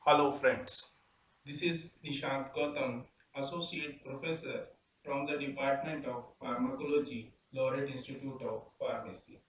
Hello friends, this is Nishant Gautam, Associate Professor from the Department of Pharmacology, Laureate Institute of Pharmacy.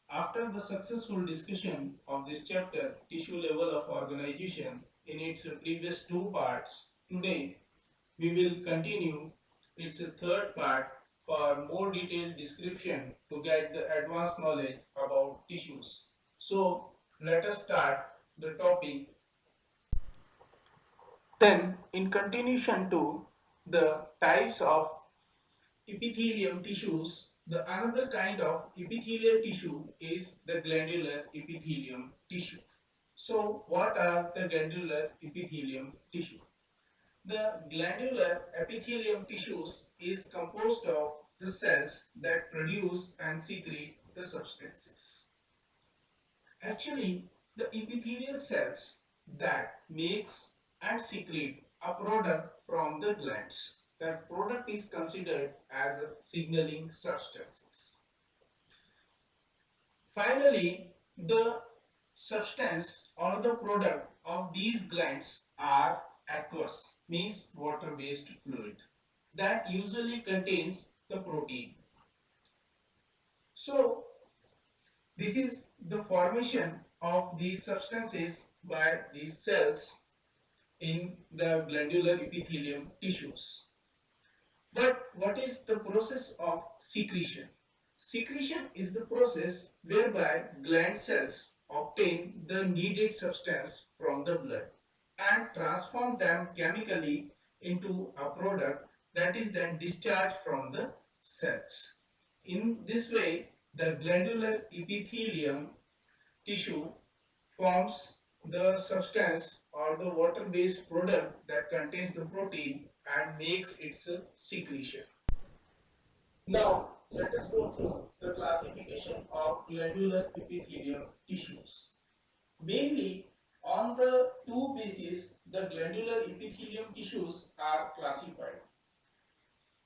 After the successful discussion of this chapter, tissue level of organization, in its previous two parts, today we will continue its third part for more detailed description to get the advanced knowledge about tissues. So let us start the topic. Then, in continuation to the types of epithelium tissues, the another kind of epithelial tissue is the glandular epithelium tissue. So, what are the glandular epithelium tissue? The glandular epithelium tissues is composed of the cells that produce and secrete the substances. Actually, the epithelial cells that makes and secrete a product from the glands. That product is considered as a signaling substances. Finally, the substance or the product of these glands are aqueous, means water-based fluid that usually contains the protein. So, this is the formation of these substances by these cells in the glandular epithelium tissues. But what is the process of secretion? Secretion is the process whereby gland cells obtain the needed substance from the blood and transform them chemically into a product that is then discharged from the cells. In this way, the glandular epithelium tissue forms the substance or the water-based product that contains the protein and makes its secretion. Now, let us go through the classification of glandular epithelium tissues. Mainly, on the two bases, the glandular epithelium tissues are classified.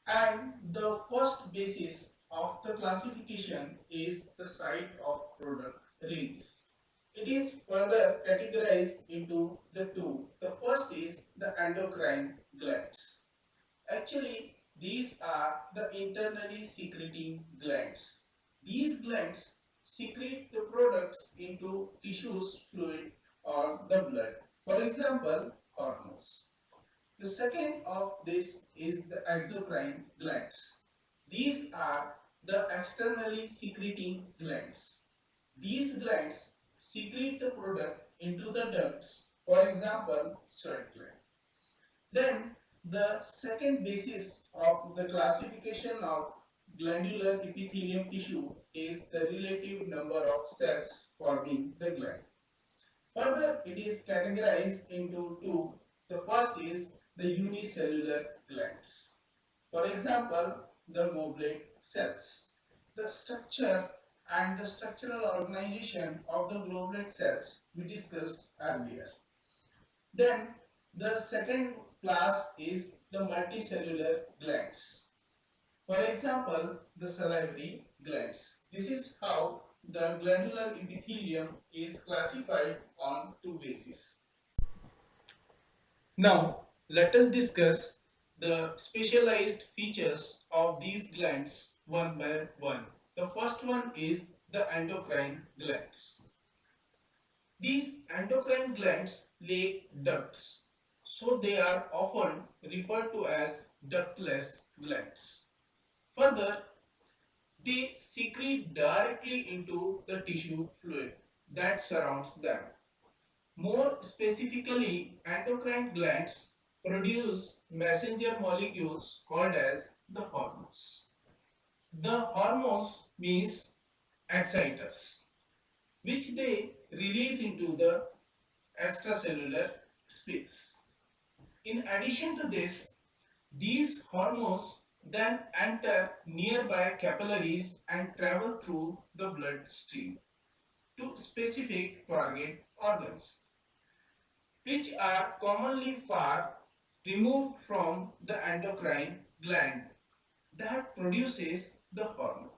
And the first basis of the classification is the site of product release. It is further categorized into the two. The first is the endocrine glands. Actually, these are the internally secreting glands. These glands secrete the products into tissues, fluid, or the blood. For example, hormones. The second of this is the exocrine glands. These are the externally secreting glands. These glands secrete the product into the ducts, for example, sweat gland. Then the second basis of the classification of glandular epithelium tissue is the relative number of cells forming the gland. Further, it is categorized into two. The first is the unicellular glands. For example, the goblet cells. The structure and the structural organization of the goblet cells we discussed earlier. Then the second class is the multicellular glands. For example, the salivary glands. This is how the glandular epithelium is classified on two bases. Now, let us discuss the specialized features of these glands one by one. The first one is the endocrine glands. These endocrine glands lay ducts, so they are often referred to as ductless glands. Further, they secrete directly into the tissue fluid that surrounds them. More specifically, endocrine glands produce messenger molecules called as the hormones. The hormones means exciters, which they release into the extracellular space. In addition to this, these hormones then enter nearby capillaries and travel through the bloodstream to specific target organs, which are commonly far removed from the endocrine gland that produces the hormone.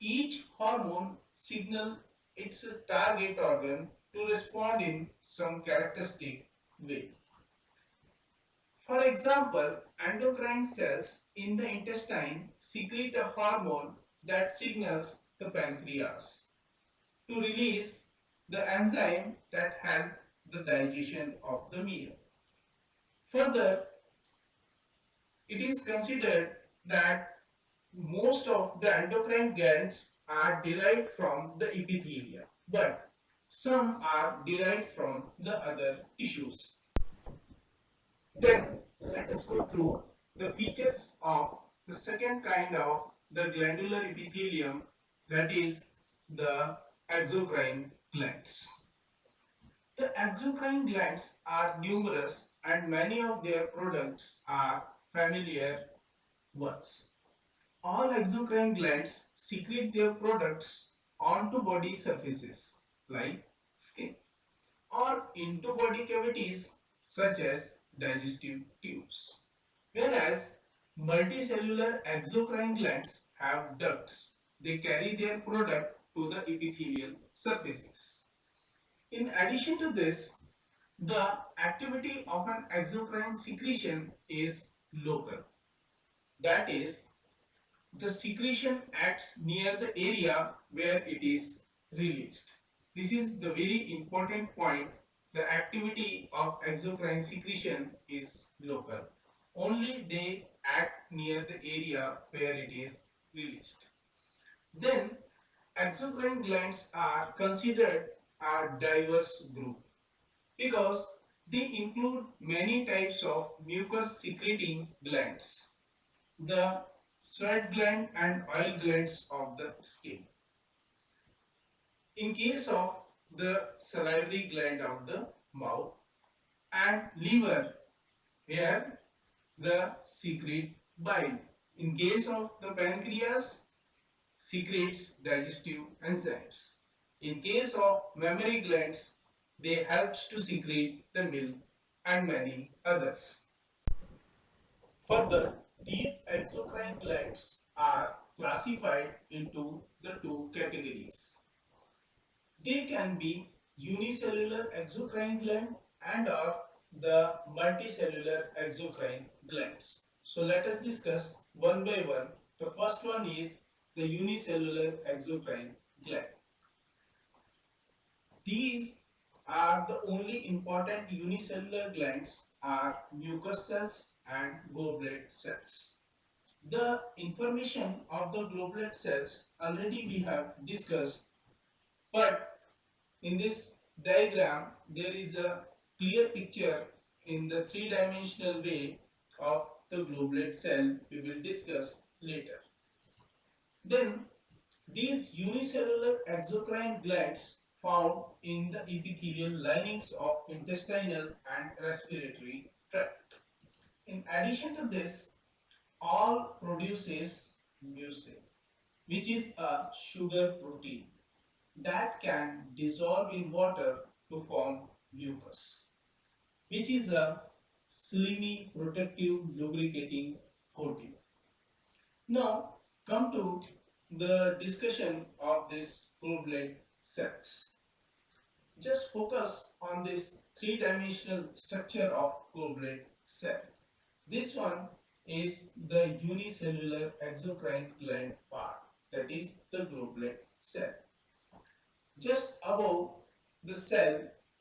Each hormone signals its target organ to respond in some characteristic way. For example, endocrine cells in the intestine secrete a hormone that signals the pancreas to release the enzyme that help the digestion of the meal. Further, it is considered that most of the endocrine glands are derived from the epithelia, but some are derived from the other tissues. Then let us go through the features of the second kind of the glandular epithelium, that is the exocrine glands. The exocrine glands are numerous and many of their products are familiar ones. All exocrine glands secrete their products onto body surfaces like skin or into body cavities such as digestive tubes. Whereas multicellular exocrine glands have ducts. They carry their product to the epithelial surfaces. In addition to this, the activity of an exocrine secretion is local. That is, the secretion acts near the area where it is released. This is the very important point. The activity of exocrine secretion is local. Only they act near the area where it is released. Then exocrine glands are considered a diverse group because they include many types of mucus secreting glands, the sweat gland and oil glands of the skin. In case of the salivary gland of the mouth and liver, where the secrete bile. In case of the pancreas, secretes digestive enzymes. In case of mammary glands, they help to secrete the milk and many others. Further, these exocrine glands are classified into the two categories. They can be unicellular exocrine gland and or the multicellular exocrine glands. So let us discuss one by one. The first one is the unicellular exocrine gland. These are the only important unicellular glands are mucous cells and goblet cells. The information of the goblet cells already we have discussed, but in this diagram there is a clear picture in the three-dimensional way of the goblet cell we will discuss later. Then these unicellular exocrine glands found in the epithelial linings of intestinal and respiratory tract. In addition to this, all produces mucin, which is a sugar protein that can dissolve in water to form mucus, which is a slimy protective lubricating coating. Now come to the discussion of this goblet cells. Just focus on this three-dimensional structure of goblet cell. This one is the unicellular exocrine gland part, that is the goblet cell. Just above the cell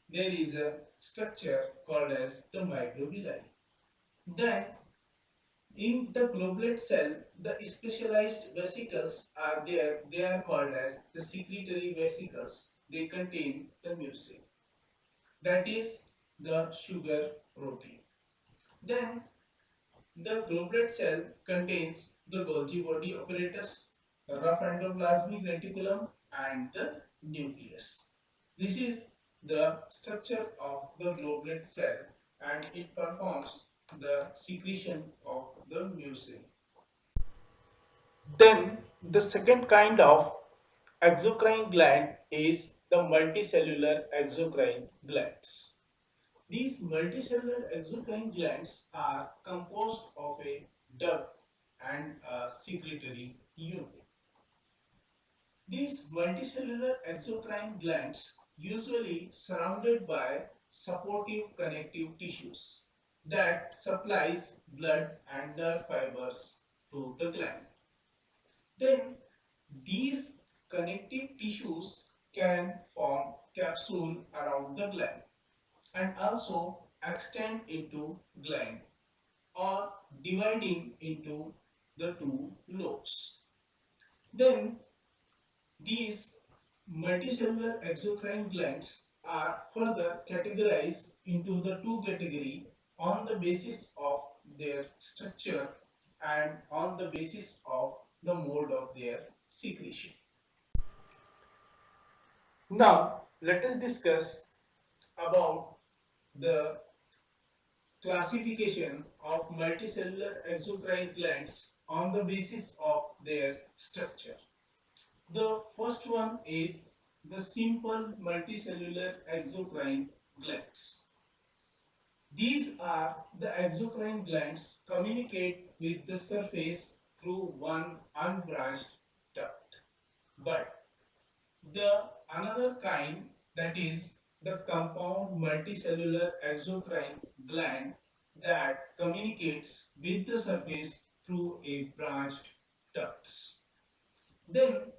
there is a structure called as the microvilli. Then in the goblet cell, the specialized vesicles are there. They are called as the secretory vesicles. They contain the mucin. That is the sugar protein. Then the goblet cell contains the Golgi body apparatus, the rough endoplasmic reticulum, and the nucleus. This is the structure of the goblet cell, and it performs the secretion of the mucin. Then the second kind of exocrine gland is the multicellular exocrine glands. These multicellular exocrine glands are composed of a duct and a secretory unit. These multicellular exocrine glands usually surrounded by supportive connective tissues that supplies blood and nerve fibers to the gland. Then these connective tissues can form capsule around the gland and also extend into gland or dividing into the two lobes. Then these multicellular exocrine glands are further categorized into the two categories on the basis of their structure and on the basis of the mode of their secretion. Now, let us discuss about the classification of multicellular exocrine glands on the basis of their structure. The first one is the simple multicellular exocrine glands. These are the exocrine glands communicate with the surface through one unbranched duct. But the another kind, that is the compound multicellular exocrine gland, that communicates with the surface through a branched ducts. Then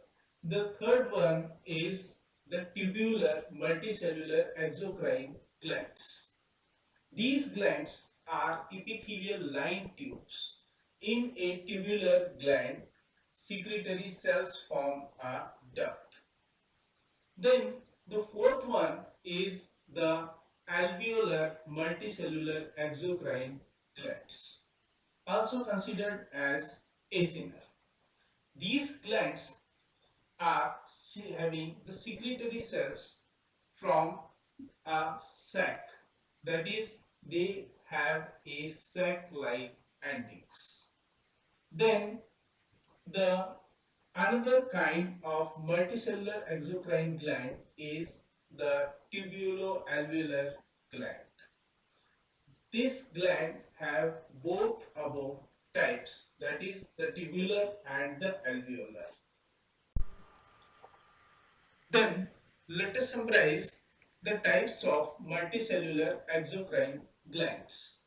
the third one is the tubular multicellular exocrine glands. These glands are epithelial lined tubes. In a tubular gland, secretory cells form a duct. Then the fourth one is the alveolar multicellular exocrine glands, also considered as acinar. These glands are having the secretory cells from a sac, that is they have a sac like endings. Then the another kind of multicellular exocrine gland is the tubuloalveolar gland. This gland have both above types, that is the tubular and the alveolar. Then let us summarize the types of multicellular exocrine glands.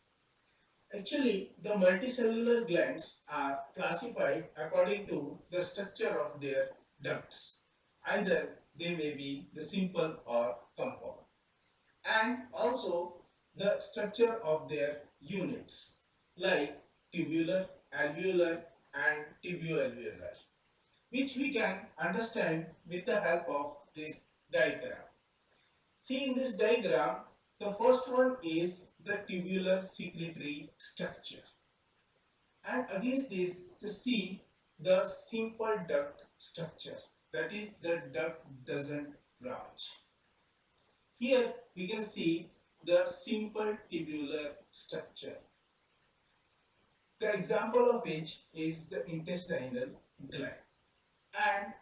Actually, the multicellular glands are classified according to the structure of their ducts. Either they may be the simple or compound, and also the structure of their units like tubular, alveolar, and tubuloalveolar, which we can understand with the help of this diagram. See, in this diagram, the first one is the tubular secretory structure, and against this just see the simple duct structure, that is the duct doesn't branch. Here we can see the simple tubular structure, the example of which is the intestinal gland. And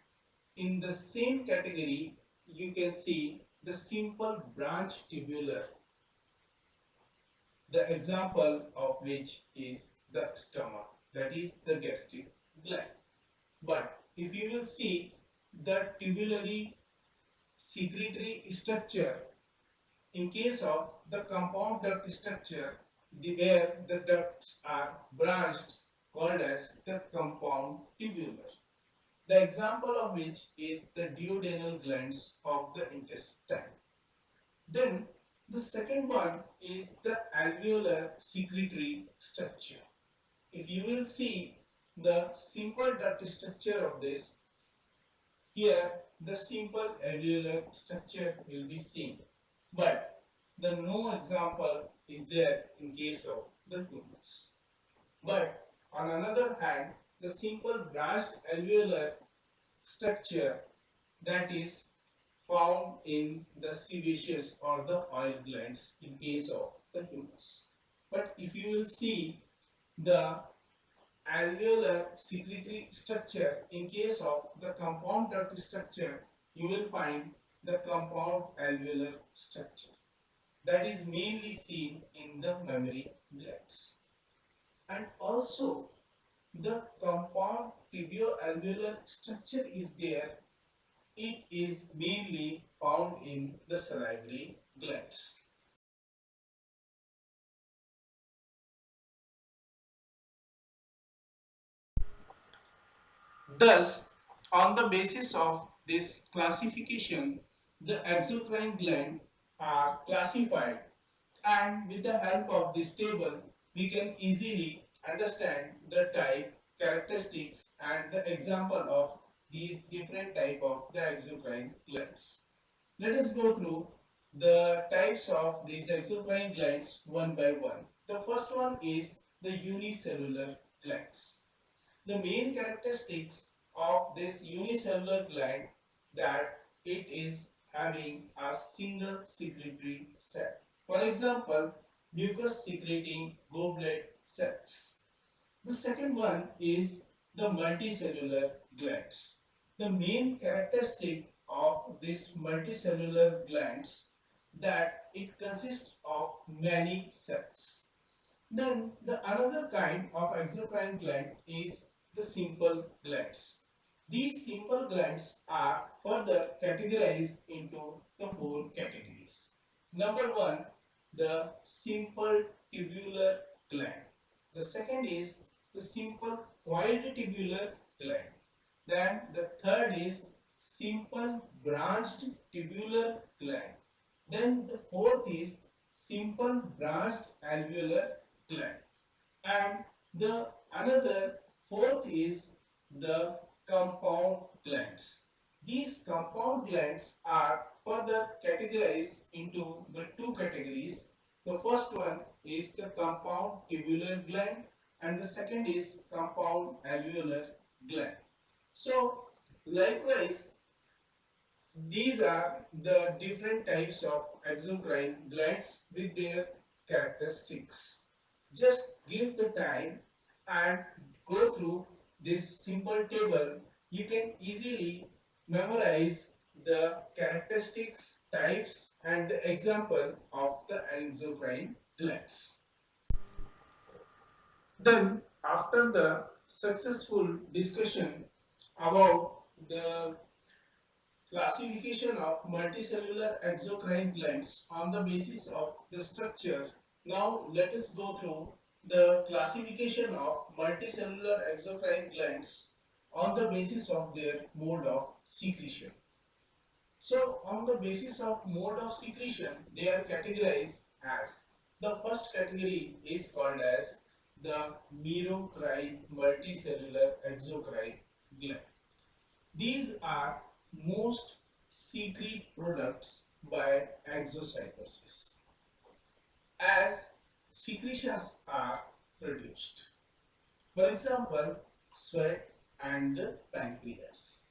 in the same category, you can see the simple branch tubular, the example of which is the stomach, that is the gastric gland. But if you will see the tubulary secretory structure, in case of the compound duct structure, where the ducts are branched, called as the compound tubular, the example of which is the duodenal glands of the intestine. Then the second one is the alveolar secretory structure. If you will see the simple duct structure of this, here the simple alveolar structure will be seen, but the no example is there in case of the humans. But on another hand, the simple branched alveolar structure, that is found in the sebaceous or the oil glands in case of the humans. But if you will see the alveolar secretory structure in case of the compound duct structure, you will find the compound alveolar structure, that is mainly seen in the mammary glands. And also the compound tubioalveolar structure is there, it is mainly found in the salivary glands. Thus, on the basis of this classification, the exocrine glands are classified, and with the help of this table, we can easily understand the type, characteristics, and the example of these different type of the exocrine glands. Let us go through the types of these exocrine glands one by one. The first one is the unicellular glands. The main characteristics of this unicellular gland that it is having a single secretory cell. For example, mucus secreting goblet cells. The second one is the multicellular glands. The main characteristic of this multicellular glands that it consists of many cells. Then the another kind of exocrine gland is the simple glands. These simple glands are further categorized into the four categories. Number one, the simple tubular gland. The second is the simple coiled tubular gland. Then the third is simple branched tubular gland. Then the fourth is simple branched alveolar gland. And the another fourth is the compound glands. These compound glands are further categorized into the two categories. The first one is the compound tubular gland and the second is compound alveolar gland. So likewise, these are the different types of exocrine glands with their characteristics. Just give the time and go through this simple table. You can easily memorize the characteristics, types, and the example of the exocrine glands. Then, after the successful discussion about the classification of multicellular exocrine glands on the basis of the structure. Now let us go through the classification of multicellular exocrine glands on the basis of their mode of secretion. So on the basis of mode of secretion, they are categorized as the first category is called as the merocrine multicellular exocrine gland. These are most secrete products by exocytosis as secretions are produced. For example, sweat and the pancreas.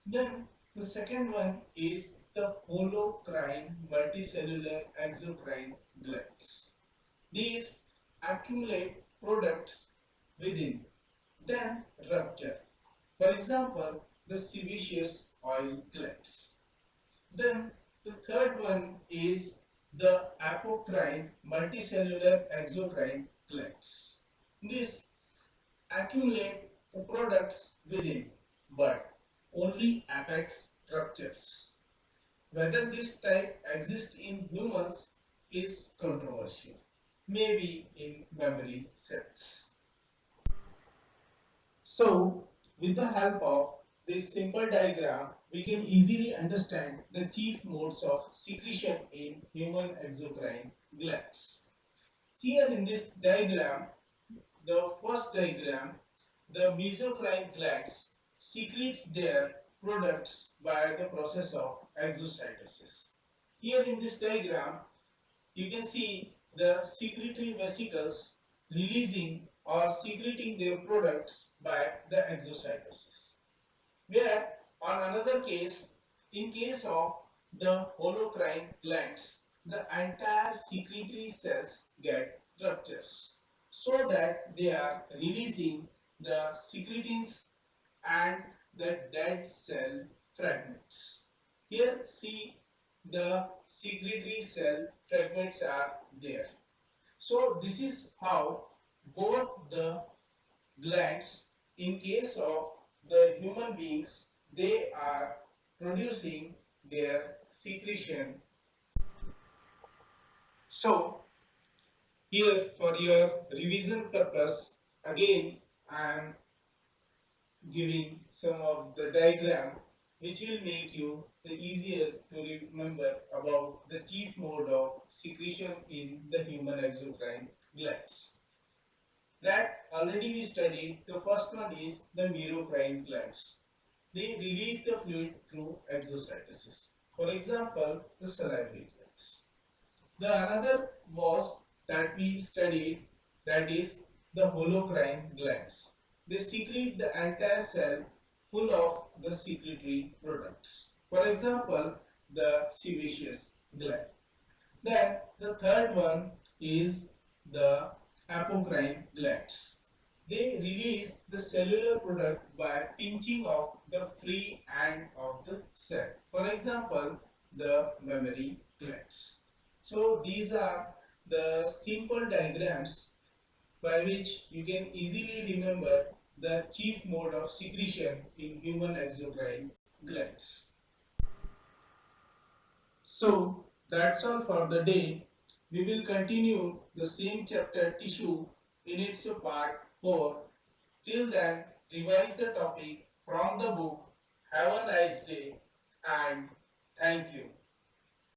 Then the second one is the holocrine multicellular exocrine glands. These accumulate products within, then rupture. For example, the sebaceous oil glands. Then the third one is the apocrine multicellular exocrine glands. These accumulate the products within, but only apex ruptures. Whether this type exists in humans is controversial, maybe in mammary cells. So, with the help of this simple diagram, we can easily understand the chief modes of secretion in human exocrine glands. See here in this diagram, the first diagram, the mesocrine glands secretes their products by the process of exocytosis. Here in this diagram, you can see the secretory vesicles releasing or secreting their products by the exocytosis. Where on another case, in case of the holocrine glands, the entire secretory cells get ruptures so that they are releasing the secretins and the dead cell fragments. Here see the secretory cell fragments are there. So this is how both the glands in case of the human beings they are producing their secretion. So here for your revision purpose, again I am giving some of the diagram which will make you the easier to remember about the chief mode of secretion in the human exocrine glands. That already we studied. The first one is the merocrine glands. They release the fluid through exocytosis. For example, the salivary glands. The another was that we studied, that is the holocrine glands. They secrete the entire cell full of the secretory products. For example, the sebaceous gland. Then the third one is the apocrine glands. They release the cellular product by pinching off the free end of the cell. For example, the mammary glands. So these are the simple diagrams by which you can easily remember the chief mode of secretion in human exocrine glands. So that's all for the day. We will continue the same chapter tissue in its part 4. Till then, revise the topic from the book. Have a nice day and thank you.